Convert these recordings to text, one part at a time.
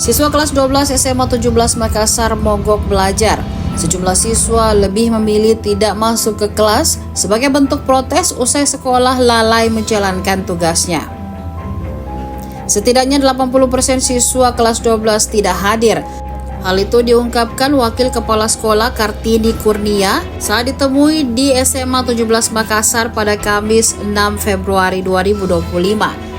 Siswa kelas 12 SMA 17 Makassar mogok belajar. Sejumlah siswa lebih memilih tidak masuk ke kelas sebagai bentuk protes usai sekolah lalai menjalankan tugasnya. Setidaknya 80% siswa kelas 12 tidak hadir. Hal itu diungkapkan Wakil Kepala Sekolah Kartini Kurnia saat ditemui di SMA 17 Makassar pada Kamis 6 Februari 2025.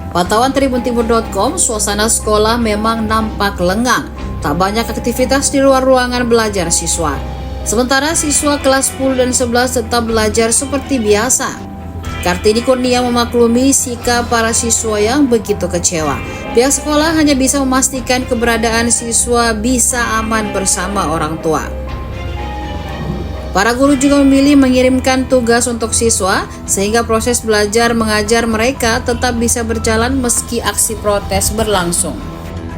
Pantauan tribuntimur.com, suasana sekolah memang nampak lengang. Tak banyak aktivitas di luar ruangan belajar siswa. Sementara siswa kelas 10 dan 11 tetap belajar seperti biasa. Kartini Kurnia memaklumi sikap para siswa yang begitu kecewa. Pihak sekolah hanya bisa memastikan keberadaan siswa bisa aman bersama orang tua. Para guru juga memilih mengirimkan tugas untuk siswa sehingga proses belajar mengajar mereka tetap bisa berjalan meski aksi protes berlangsung.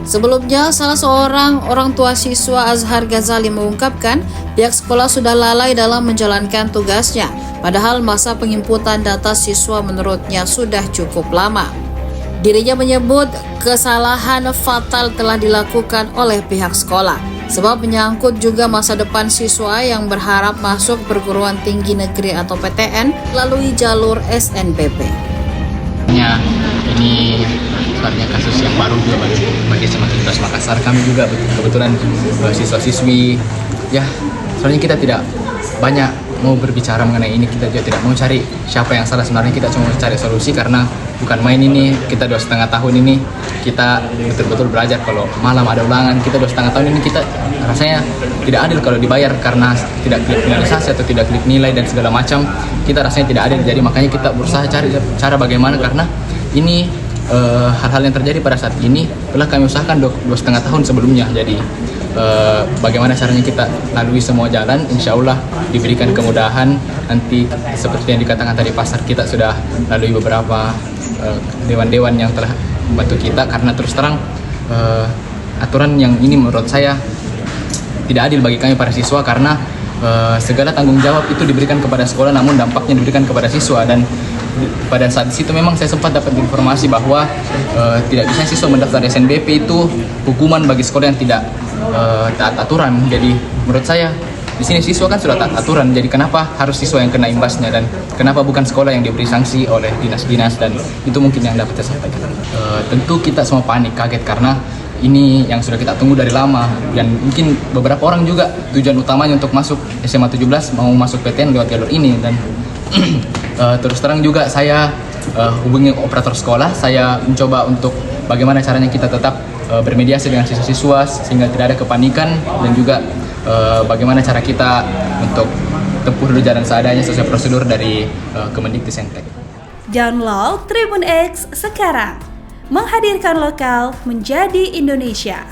Sebelumnya, salah seorang orang tua siswa Azhar Ghazali mengungkapkan pihak sekolah sudah lalai dalam menjalankan tugasnya, padahal masa penginputan data siswa menurutnya sudah cukup lama. Dirinya menyebut kesalahan fatal telah dilakukan oleh pihak sekolah, sebab menyangkut juga masa depan siswa yang berharap masuk perguruan tinggi negeri atau PTN melalui jalur SNPP. Ini sebenarnya kasus yang baru juga bagi SMA 17 Makassar. Kami juga kebetulan siswa-siswi, ya sebenarnya kita tidak banyak mau berbicara mengenai ini, kita juga tidak mau cari siapa yang salah. Sebenarnya kita cuma cari solusi karena bukan main ini. Kita 2,5 tahun ini kita betul-betul belajar. Kalau malam ada ulangan, kita 2,5 tahun ini kita rasanya tidak adil kalau dibayar karena tidak klik finalisasi atau tidak klik nilai dan segala macam. Kita rasanya tidak adil. Jadi makanya kita berusaha cari cara bagaimana, karena ini hal-hal yang terjadi pada saat ini telah kami usahakan 2,5 tahun sebelumnya. Jadi bagaimana caranya kita lalui semua jalan, insya Allah diberikan kemudahan. Nanti seperti yang dikatakan tadi pasar, kita sudah lalui beberapa dewan-dewan yang telah membantu kita, karena terus terang aturan yang ini menurut saya tidak adil bagi kami para siswa, karena segala tanggung jawab itu diberikan kepada sekolah namun dampaknya diberikan kepada siswa. Dan pada saat itu memang saya sempat dapat informasi bahwa tidak bisa siswa mendaftar SNBP itu hukuman bagi sekolah yang tidak taat aturan. Jadi menurut saya di sini siswa kan sudah taat aturan, jadi kenapa harus siswa yang kena imbasnya, dan kenapa bukan sekolah yang diberi sanksi oleh dinas-dinas? Dan itu mungkin yang dapat saya sampaikan. Tentu kita semua panik, kaget, karena ini yang sudah kita tunggu dari lama, dan mungkin beberapa orang juga tujuan utamanya untuk masuk SMA 17 mau masuk PTN lewat jalur ini. Dan terus terang juga saya hubungi operator sekolah, saya mencoba untuk bagaimana caranya kita tetap bermediasi dengan siswa-siswa sehingga tidak ada kepanikan, dan juga bagaimana cara kita untuk tempuh dulu jalan seadanya sesuai prosedur dari Kemendikbudristek. Download Tribun X sekarang, menghadirkan lokal menjadi Indonesia.